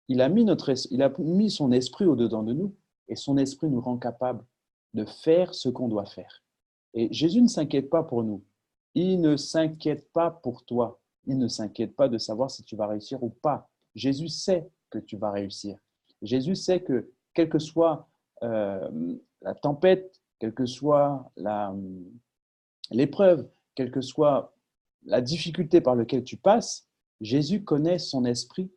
Speaker 1: il a mis son esprit au-dedans de nous, et son esprit nous rend capable de faire ce qu'on doit faire. Et Jésus ne s'inquiète pas pour nous. Il ne s'inquiète pas pour toi. Il ne s'inquiète pas de savoir si tu vas réussir ou pas. Jésus sait que tu vas réussir. Jésus sait que, quelle que soit la tempête, quelle que soit l'épreuve, quelle que soit la difficulté par laquelle tu passes, Jésus connaît son esprit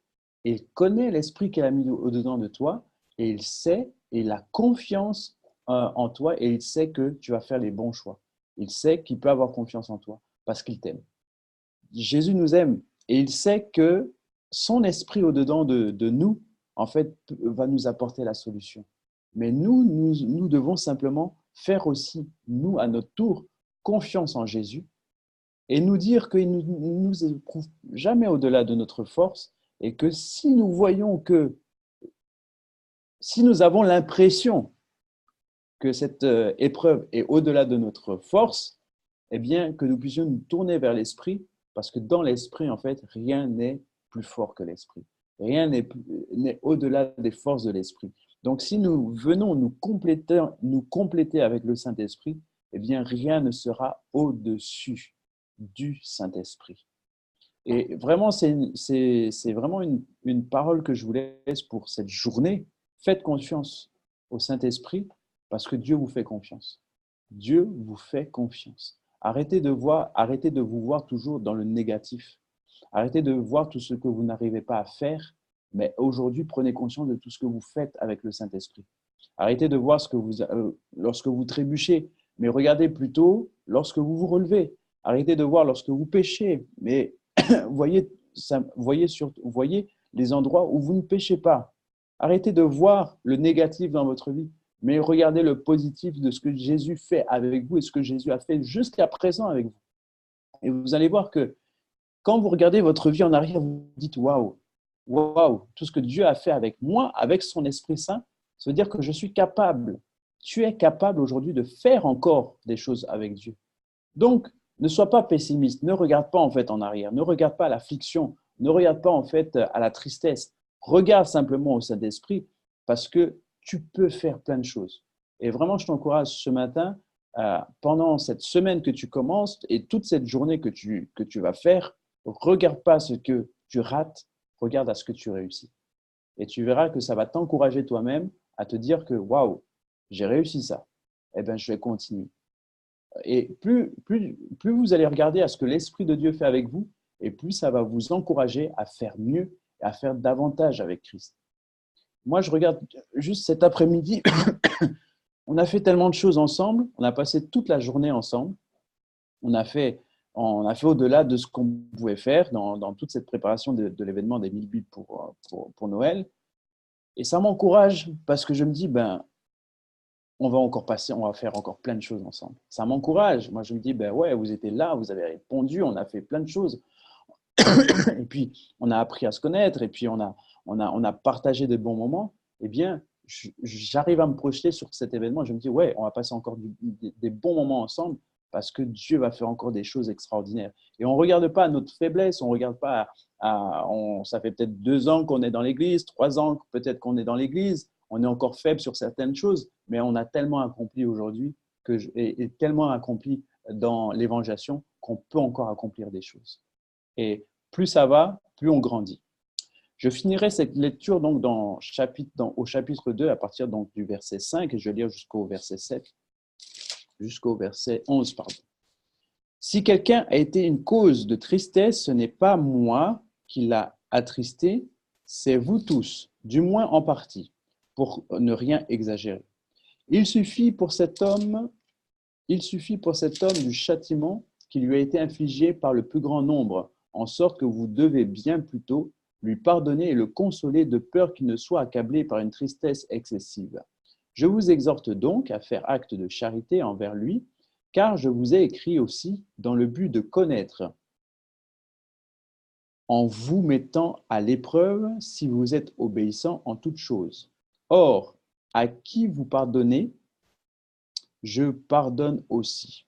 Speaker 1: et il connaît l'esprit qu'il a mis au-dedans de toi et il sait et il a confiance en toi et il sait que tu vas faire les bons choix. Il sait qu'il peut avoir confiance en toi parce qu'il t'aime. Jésus nous aime et il sait que son esprit au-dedans de nous, en fait, va nous apporter la solution. Mais nous devons simplement faire aussi, nous, à notre tour, confiance en Jésus et nous dire qu'il ne nous éprouve jamais au-delà de notre force et que si nous voyons que, si nous avons l'impression que cette épreuve est au-delà de notre force, eh bien, que nous puissions nous tourner vers l'esprit, parce que dans l'esprit, en fait, rien n'est plus fort que l'esprit. Rien n'est au-delà des forces de l'esprit. Donc, si nous venons nous compléter avec le Saint-Esprit, eh bien, rien ne sera au-dessus du Saint-Esprit. Et vraiment, c'est vraiment une parole que je vous laisse pour cette journée. Faites confiance au Saint-Esprit parce que Dieu vous fait confiance. Dieu vous fait confiance. Arrêtez de vous voir toujours dans le négatif. Arrêtez de voir tout ce que vous n'arrivez pas à faire, mais aujourd'hui, prenez conscience de tout ce que vous faites avec le Saint-Esprit. Arrêtez de voir lorsque vous trébuchez, mais regardez plutôt lorsque vous vous relevez. Arrêtez de voir lorsque vous péchez, mais voyez les endroits où vous ne péchez pas. Arrêtez de voir le négatif dans votre vie, mais regardez le positif de ce que Jésus fait avec vous et ce que Jésus a fait jusqu'à présent avec vous. Et vous allez voir que quand vous regardez votre vie en arrière, vous vous dites waouh, waouh, tout ce que Dieu a fait avec moi, avec son Esprit Saint, ça veut dire que je suis capable. Tu es capable aujourd'hui de faire encore des choses avec Dieu. Donc, ne sois pas pessimiste, ne regarde pas en fait en arrière, ne regarde pas à l'affliction, ne regarde pas en fait à la tristesse. Regarde simplement au Saint-Esprit parce que tu peux faire plein de choses. Et vraiment, je t'encourage ce matin, pendant cette semaine que tu commences et toute cette journée que tu vas faire, regarde pas ce que tu rates, regarde à ce que tu réussis. Et tu verras que ça va t'encourager toi-même à te dire que waouh, j'ai réussi ça. Eh bien, je vais continuer. Et plus vous allez regarder à ce que l'Esprit de Dieu fait avec vous, et plus ça va vous encourager à faire mieux et à faire davantage avec Christ. Moi, je regarde juste cet après-midi, on a fait tellement de choses ensemble, on a passé toute la journée ensemble, on a fait au-delà de ce qu'on pouvait faire dans toute cette préparation de l'événement des 1000 Bibles pour Noël. Et ça m'encourage parce que je me dis, on va faire encore plein de choses ensemble. Ça m'encourage. Moi, je me dis, ouais, vous étiez là, vous avez répondu, on a fait plein de choses. Et puis, on a appris à se connaître, et puis on a partagé de bons moments. Eh bien, j'arrive à me projeter sur cet événement. Je me dis, ouais, on va passer encore des bons moments ensemble parce que Dieu va faire encore des choses extraordinaires. Et on ne regarde pas à notre faiblesse, on ne regarde pas ça fait peut-être 2 ans qu'on est dans l'Église, 3 ans peut-être qu'on est dans l'Église, on est encore faible sur certaines choses, mais on a tellement accompli aujourd'hui et tellement accompli dans l'évangélisation qu'on peut encore accomplir des choses. Et plus ça va, plus on grandit. Je finirai cette lecture donc au chapitre 2 à partir donc du verset 5 et je vais lire jusqu'au verset 7, jusqu'au verset 11, pardon. Si quelqu'un a été une cause de tristesse, ce n'est pas moi qui l'a attristé, c'est vous tous, du moins en partie, pour ne rien exagérer. Il suffit pour cet homme du châtiment qui lui a été infligé par le plus grand nombre, en sorte que vous devez bien plutôt lui pardonner et le consoler de peur qu'il ne soit accablé par une tristesse excessive. Je vous exhorte donc à faire acte de charité envers lui, car je vous ai écrit aussi dans le but de connaître, en vous mettant à l'épreuve si vous êtes obéissant en toutes choses. Or, à qui vous pardonnez, je pardonne aussi.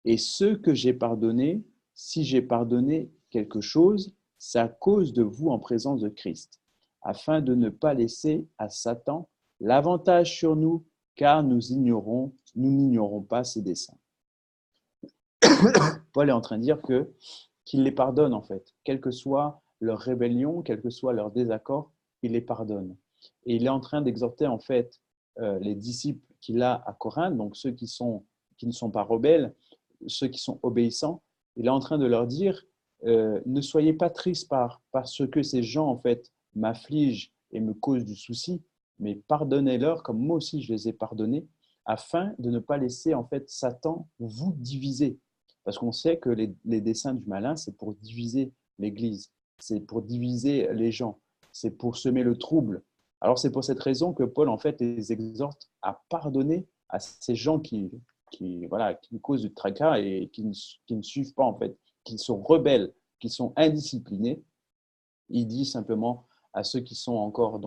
Speaker 1: Et ceux que j'ai pardonnés, si j'ai pardonné quelque chose, c'est à cause de vous en présence de Christ, afin de ne pas laisser à Satan l'avantage sur nous, car nous n'ignorons pas ses desseins. Paul est en train de dire qu'il les pardonne en fait, quelle que soit leur rébellion, quel que soit leur désaccord, il les pardonne. Et il est en train d'exhorter en fait les disciples qu'il a à Corinthe, donc ceux qui ne sont pas rebelles, ceux qui sont obéissants. Il est en train de leur dire ne soyez pas tristes parce que ces gens en fait m'affligent et me causent du souci, mais pardonnez-leur comme moi aussi je les ai pardonnés, afin de ne pas laisser en fait Satan vous diviser. Parce qu'on sait que les desseins du malin, c'est pour diviser l'Église, c'est pour diviser les gens, c'est pour semer le trouble. Alors c'est pour cette raison que Paul en fait les exhorte à pardonner à ces gens qui causent du tracas et qui ne suivent pas en fait, qui sont rebelles, qui sont indisciplinés. Il dit simplement à ceux qui sont encore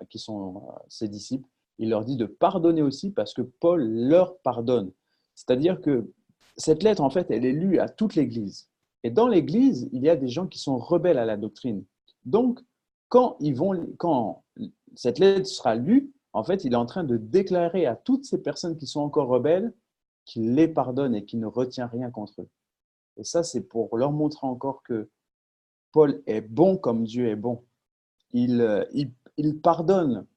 Speaker 1: qui sont ses disciples, il leur dit de pardonner aussi parce que Paul leur pardonne. C'est-à-dire que cette lettre, en fait, elle est lue à toute l'Église. Et dans l'Église, il y a des gens qui sont rebelles à la doctrine. Donc, quand cette lettre sera lue, en fait, il est en train de déclarer à toutes ces personnes qui sont encore rebelles qu'il les pardonne et qu'il ne retient rien contre eux. Et ça, c'est pour leur montrer encore que Paul est bon comme Dieu est bon. Il pardonne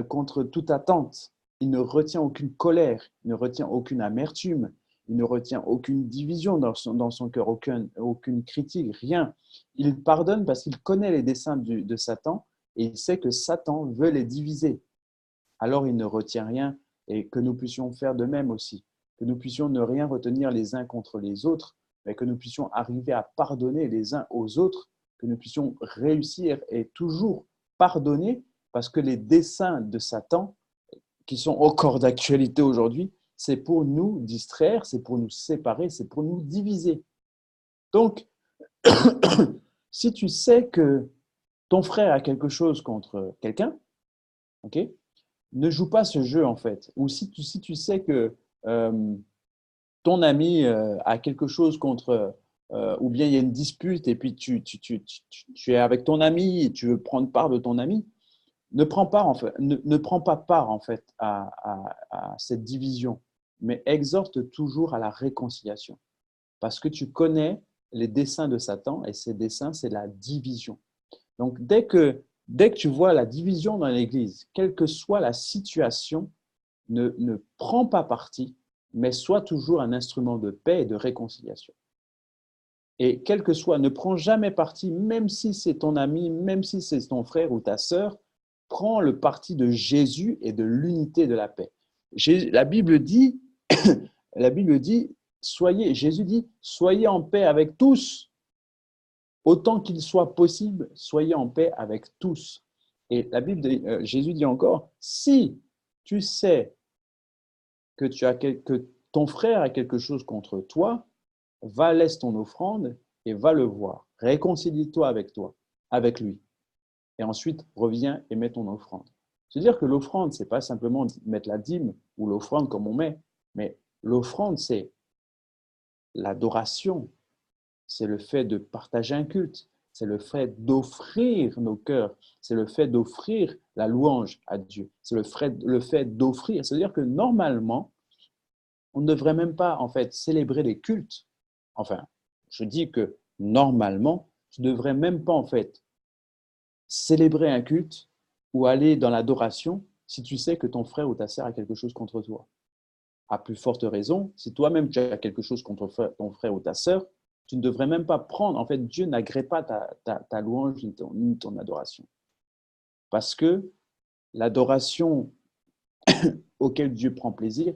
Speaker 1: contre toute attente. Il ne retient aucune colère, il ne retient aucune amertume, il ne retient aucune division dans son cœur, aucune critique, rien. Il pardonne parce qu'il connaît les desseins de Satan et il sait que Satan veut les diviser. Alors il ne retient rien et que nous puissions faire de même aussi, que nous puissions ne rien retenir les uns contre les autres, mais que nous puissions arriver à pardonner les uns aux autres, que nous puissions réussir et toujours pardonner parce que les desseins de Satan, qui sont encore d'actualité aujourd'hui, c'est pour nous distraire, c'est pour nous séparer, c'est pour nous diviser. Donc, si tu sais que ton frère a quelque chose contre quelqu'un, ok, ne joue pas ce jeu en fait. Ou si tu sais que ton ami a quelque chose contre, ou bien il y a une dispute et puis tu es avec ton ami et tu veux prendre part de ton ami, ne prends pas part en fait à cette division, mais exhorte toujours à la réconciliation. Parce que tu connais les desseins de Satan et ces desseins, c'est la division. Donc, dès que tu vois la division dans l'Église, quelle que soit la situation, ne prends pas parti, mais sois toujours un instrument de paix et de réconciliation. Et quel que soit, ne prends jamais parti, même si c'est ton ami, même si c'est ton frère ou ta sœur, prends le parti de Jésus et de l'unité de la paix. La Bible dit, Jésus dit, soyez en paix avec tous. Autant qu'il soit possible, soyez en paix avec tous. Et Jésus dit encore, si tu sais que ton frère a quelque chose contre toi, va, laisse ton offrande et va le voir. Réconcilie-toi avec lui. Et ensuite, reviens et mets ton offrande. C'est-à-dire que l'offrande, ce n'est pas simplement mettre la dîme ou l'offrande comme on met, mais l'offrande, c'est L'adoration, c'est le fait de partager un culte, c'est le fait d'offrir nos cœurs, c'est le fait d'offrir la louange à Dieu, c'est le fait d'offrir. C'est-à-dire que normalement, on ne devrait même pas en fait célébrer les cultes. Enfin, je dis que normalement, tu ne devrais même pas en fait célébrer un culte ou aller dans l'adoration si tu sais que ton frère ou ta sœur a quelque chose contre toi. À plus forte raison, si toi-même tu as quelque chose contre ton frère ou ta sœur, tu ne devrais même pas prendre. En fait, Dieu n'agrée pas ta louange ni ton adoration. Parce que l'adoration auquel Dieu prend plaisir,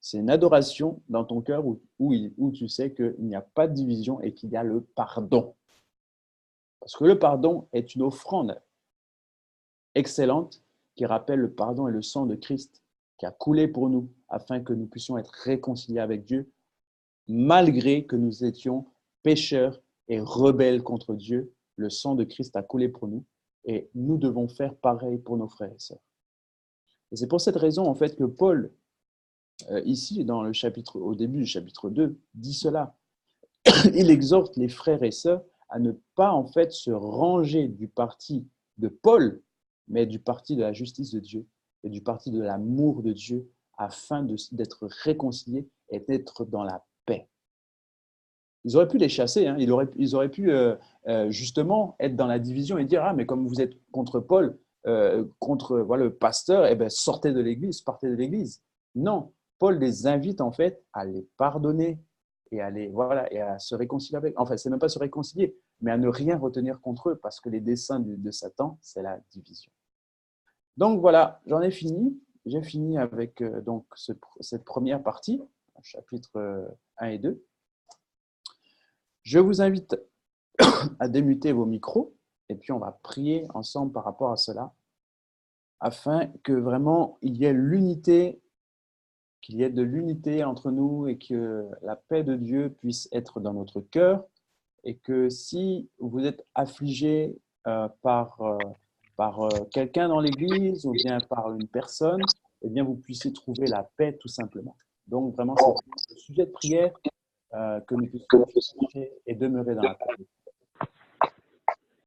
Speaker 1: c'est une adoration dans ton cœur où tu sais qu'il n'y a pas de division et qu'il y a le pardon. Parce que le pardon est une offrande excellente qui rappelle le pardon et le sang de Christ qui a coulé pour nous afin que nous puissions être réconciliés avec Dieu malgré que nous étions pécheurs et rebelles contre Dieu. Le sang de Christ a coulé pour nous et nous devons faire pareil pour nos frères et sœurs. Et c'est pour cette raison en fait que Paul, ici dans le chapitre, au début du chapitre 2, dit cela. Il exhorte les frères et sœurs à ne pas en fait se ranger du parti de Paul, mais du parti de la justice de Dieu et du parti de l'amour de Dieu afin d'être réconciliés et d'être dans la paix. Ils auraient pu les chasser, hein. Ils auraient pu justement être dans la division et dire « Ah, mais comme vous êtes contre Paul, contre voilà, le pasteur, eh bien, sortez de l'Église, partez de l'Église. » Non, Paul les invite en fait à les pardonner et et à se réconcilier avec. Enfin, c'est même pas se réconcilier, mais à ne rien retenir contre eux parce que les desseins de Satan, c'est la division. Donc voilà, j'en ai fini. J'ai fini avec donc cette première partie, chapitre 1 et 2. Je vous invite à démuter vos micros et puis on va prier ensemble par rapport à cela afin que vraiment il y ait l'unité, qu'il y ait de l'unité entre nous et que la paix de Dieu puisse être dans notre cœur et que si vous êtes affligé par quelqu'un dans l'Église ou bien par une personne, eh bien vous puissiez trouver la paix tout simplement. Donc vraiment, c'est le sujet de prière que nous puissions chercher et demeurer dans la paix.